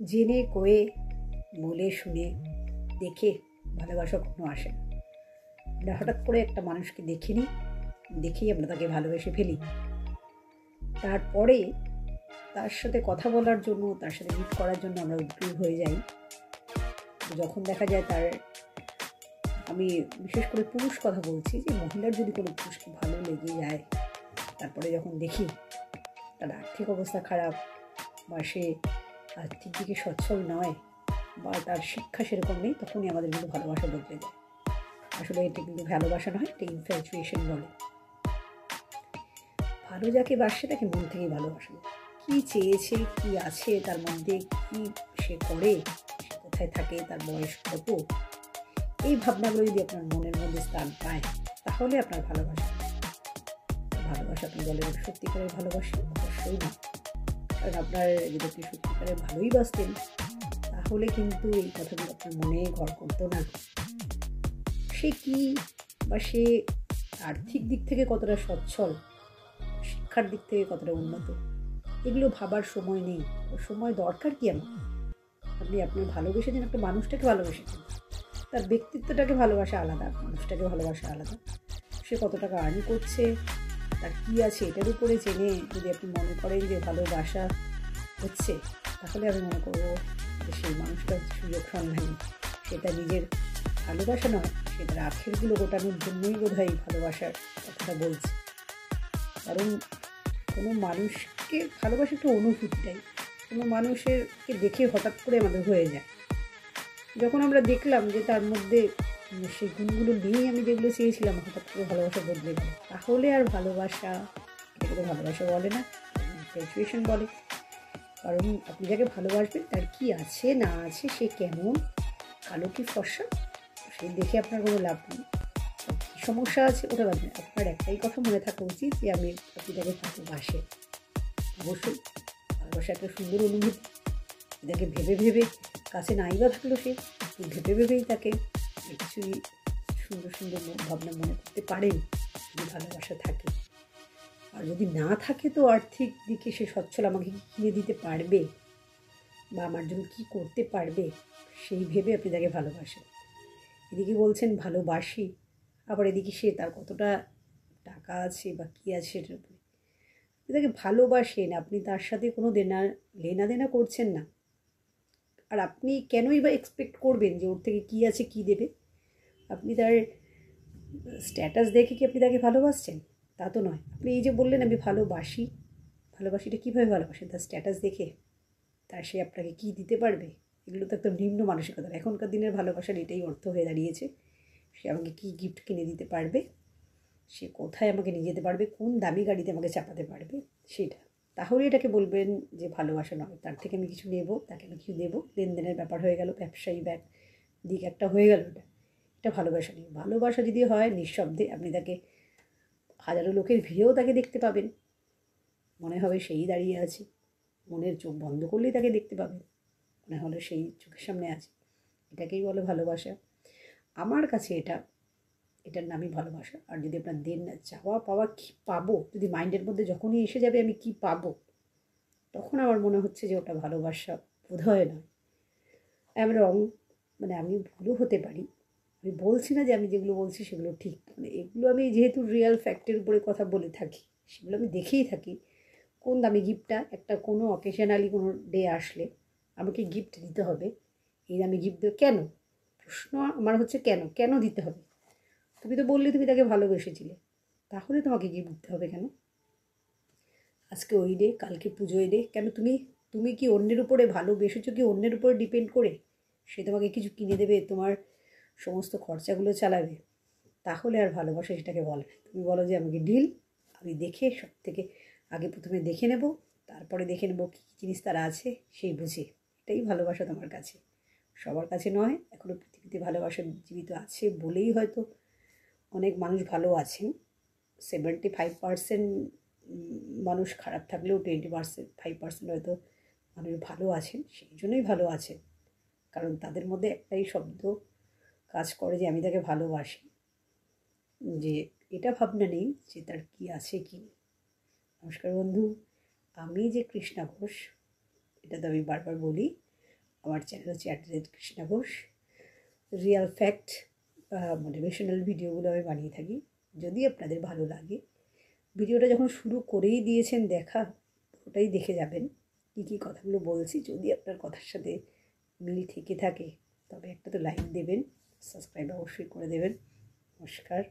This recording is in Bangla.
জেনে কয়ে বলে শুনে দেখে ভালোবাসা কখনো আসে না। আমরা হঠাৎ করে একটা মানুষকে দেখে নিই, দেখেই আমরা তাকে ভালোবেসে ফেলি। তারপরে তার সাথে কথা বলার জন্য, তার সাথে মিট করার জন্য আমরা উদ্গ্রীব হয়ে যাই। যখন দেখা যায় আমি বিশেষ করে পুরুষ কথা বলছি, যে মহিলার যদি কোনো পুরুষকে ভালো লেগে যায়, তারপরে যখন দেখি তার আর্থিক অবস্থা খারাপ, বা সে আর্থিক দিকে সচ্ছল নয়, বা তার শিক্ষা সেরকম নেই, তখনই আমাদের কিন্তু ভালোবাসা বদলে যায়। আসলে এটা কিন্তু ভালোবাসা নয়, এটা ইনফ্যাচুয়েশন বলে। ভালো যাকে বাসে তাকে মন থেকেই ভালোবাসে। কি চেয়েছে, কি আছে তার মধ্যে, কি সে করে, সে কোথায় থাকে, তার বয়স কত, এই ভাবনাগুলো যদি আপনার মনের মধ্যে স্থান পায়, তাহলে আপনার ভালোবাসা আপনি বলেন সত্যিকারের ভালোবাসা? অবশ্যই না। কারণ আপনার যদি আপনি সত্যিকারে ভালোই বাসতেন, তাহলে কিন্তু এই কথাগুলো আপনার মনে ঘর করতো না। সে কি, বা সে আর্থিক দিক থেকে কতটা সচ্ছল, শিক্ষার দিক থেকে কতটা উন্নত, এগুলো ভাবার সময় নেই। সময় দরকার কি আমার? আপনি ভালোবেসেছেন, একটা মানুষটাকে ভালোবেসেছেন, তার ব্যক্তিত্বটাকে ভালোবাসা আলাদা, মানুষটাকে ভালোবাসা আলাদা। সে কত টাকা আর্ন করছে, তার কী আছে, এটার উপরে জেনে যদি আপনি মনে করেন যে ভালোবাসা হচ্ছে, তাহলে আমি মনে করবো যে সেই মানুষটা সুযোগ সন্ধানী। সেটা নিজের ভালোবাসা নয়, সেটার আখেরগুলো গোটানোর জন্যই বোধহয় ভালোবাসার কথাটা বলছে। কারণ কোনো মানুষকে ভালোবাসা একটা অনুভূতিটাই, কোনো মানুষেরকে দেখে হঠাৎ করে আমাদের হয়ে যায়। যখন আমরা দেখলাম যে তার মধ্যে সেই গুণগুলো নিয়েই আমি যেগুলো চেয়েছিলাম, হঠাৎ করে ভালোবাসা বদলে গেল, তাহলে আর ভালোবাসা, এটাকে ভালোবাসা বলে না, সিচুয়েশন বলে। কারণ আপনি যাকে ভালোবাসবেন তার কি আছে না আছে, সে কেমন, কালো কি ফর্সা, সে দেখে আপনার কোনো লাভ নেই। কী সমস্যা আছে ওটা ভাববেন। আপনার একটাই কথা মনে থাকা উচিত যে আপনি তাকে ভালোবাসেন। অবশ্যই ভালোবাসা একটা সুন্দর অনুভূতি। এটাকে ভেবে ভেবে কাছে নাই বা থাকলো, সে ভেবে ভেবেই তাকে কিছুই সুন্দর সুন্দর ভাবনা মনে করতে পারেন, যদি ভালোবাসা থাকে। আর যদি না থাকে, তো আর্থিক দিকে সে সচ্ছল, আমাকে কি কিনে দিতে পারবে বা আমার জন্য কি করতে পারবে, সেই ভেবে আপনি তাকে ভালোবাসেন। এদিকে বলছেন ভালোবাসি, আবার এদিকে সে তার কতটা টাকা আছে বা কী আছে সেটার উপরে তাকে ভালোবাসেন। আপনি তার সাথে কোনো লেনাদেনা করছেন না, আর আপনি কেনই বা এক্সপেক্ট করবেন যে ওর থেকে কী আছে কী দেবে? আপনি তার স্ট্যাটাস দেখে কি আপনি তাকে ভালোবাসছেন? তা তো নয়। আপনি এই যে বললেন আমি ভালোবাসিটা কীভাবে ভালোবাসেন? তার স্ট্যাটাস দেখে? তার সে আপনাকে কী দিতে পারবে? এগুলো তো একদম নিম্ন মানসিকতা। এখনকার দিনের ভালোবাসার এটাই অর্থ হয়ে দাঁড়িয়েছে। সে আমাকে কী গিফট কিনে দিতে পারবে, সে কোথায় আমাকে নিয়ে যেতে পারবে, কোন দামি গাড়িতে আমাকে চাপাতে পারবে, সেটা। তাহলে এটাকে বলবেন যে ভালোবাসা নয়। তার থেকে আমি কিছু নেব, তাকে আমি কিছু দেবো, লেনদেনের ব্যাপার হয়ে গেল, ব্যবসায়ী দিক একটা হয়ে গেল। এটা ভালোবাসা নেই। ভালোবাসা যদি হয়, নিঃশব্দে আপনি তাকে হাজারো লোকের ভিড়েও তাকে দেখতে পাবেন, মনে হবে সেই দাঁড়িয়ে আছে, মনের চোখ বন্ধ করলেই তাকে দেখতে পাবেন, মনে হলো সেই চোখের সামনে আছে। এটাকেই বলে ভালোবাসা আমার কাছে। এটার নামই ভালোবাসা। আর যদি আপনার চাওয়া পাওয়া কী পাবো, যদি মাইন্ডের মধ্যে যখনই এসে যাবে আমি কি পাবো, তখন আমার মনে হচ্ছে যে ওটা ভালোবাসা বোধহয় নয়। আমি ভুলও হতে পারি। আমি বলছি না যে আমি যেগুলো বলছি সেগুলো ঠিক, এগুলো আমি যেহেতু রিয়েল ফ্যাক্টের উপরে কথা বলে থাকি, সেগুলো আমি দেখেই থাকি। কোন দামি গিফটটা, একটা কোনো অকেশনালি কোনো ডে আসলে আমাকে গিফট দিতে হবে, এই দামি গিফট দেবে কেন? প্রশ্ন আমার হচ্ছে কেন দিতে হবে? তুমি তো বললে তুমি তাকে ভালোবেসেছিলে, তাহলে তোমাকে গিফট দিতে হবে কেন? আজকে ওই ডে, কালকে পুজোয় ডে, কেন তুমি কি অন্যের উপরে ভালোবেসেছো, কি অন্যের উপরে ডিপেন্ড করে সে তোমাকে কিছু কিনে দেবে, তোমার সমস্ত খরচাগুলো চালাবে? তাহলে আর ভালোবাসা সেটাকে বলে না। তুমি বলো যে আমাকে ডিল, আমি দেখে সব থেকে আগে প্রথমে দেখে নেব, তারপরে দেখে নেব কী কী জিনিস তারা আছে সেই বুঝে। এটাই ভালোবাসা তোমার কাছে, সবার কাছে নয়। এখনও পৃথিবীতে ভালোবাসা জীবিত আছে বলেই হয়তো অনেক মানুষ ভালো আছেন। 75% মানুষ খারাপ থাকলেও 5% হয়তো মানুষ ভালো আছেন। সেই জন্যই ভালো আছেন, কারণ তাদের মধ্যে একটাই শব্দ কাজ করে যে আমি তাকে ভালোবাসি, যে এটা ভাবনা নেই যে তার কী আছে কি নেই। নমস্কার বন্ধু, আমি যে কৃষ্ণা ঘোষ, এটা তো আমি বারবার বলি, আমার চ্যানেল হচ্ছে @Krishna Ghosh. Real fact motivational ভিডিওগুলো আমি বানিয়ে থাকি। যদি আপনাদের ভালো লাগে, ভিডিওটা যখন শুরু করেই দিয়েছেন দেখা, ওটাই দেখে যাবেন কী কী কথাগুলো বলছি। যদি আপনার কথার সাথে মিল থেকে থাকে তবে একটা তো লাইক দেবেন, সাবস্ক্রাইব অবশ্যই করে দেবেন। নমস্কার।